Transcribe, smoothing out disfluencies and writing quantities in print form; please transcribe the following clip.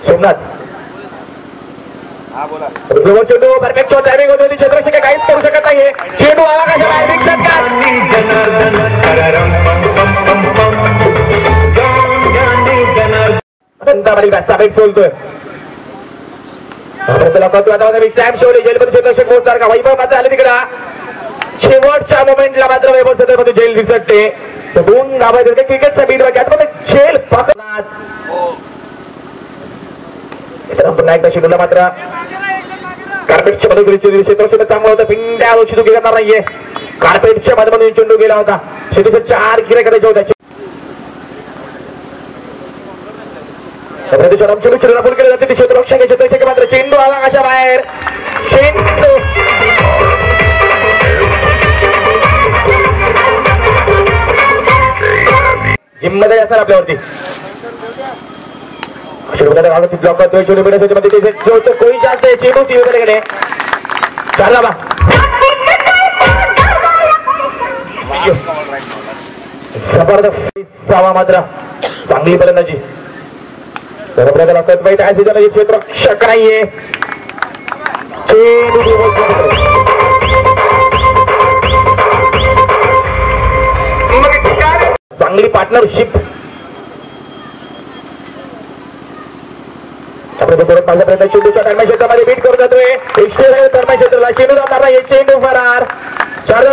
सोमनाथ हा बोला. चेंडू परफेक्ट शॉट टायमिंग होती क्षेत्ररक्षक काहीच करू शकत नाहीये. चेंडू आकाशात बाहेर षटकार. सोलतोय क्षेत्ररक्षक मोजदार का वैभव मात्र आले तिकडे. शेवटच्या मोमेंटला मात्र वैभव सदरमध्ये जेल विसरते. दोन गावात क्रिकेटचा बीट बाकी जेल पकडणार. पुन्हा एकदा शेड्यूलला मात्र कार्पेटच्या मध्ये क्षेत्ररक्षक चांगला होता. पिंड्या चेंडू करणार नाहीये. कार्पेटच्या मध्ये चेंडू गेला होता. शेतीचे 4 किरे करायचे होते. चेंडूला पूल केले जाते. क्षेत्ररक्षक मात्र चेंडू आला अशा बाहेर. चेंडू जिम्मेदारी असणार आपल्यावरती. ब्लॉक करतोय चेंडू कोणी जास्त चेंडू तीकडे चालला बा. जबरदस्त मात्र चांगली फलंदाजी. क्षेत्ररक्षक नाहीये. चांगली पार्टनरशिप. चेंडूच्या टर्मा क्षेत्रामध्ये बीट करून जातोय. टर्मा क्षेत्राला चेंडू जाणार नाही. चेंडू फरार. चार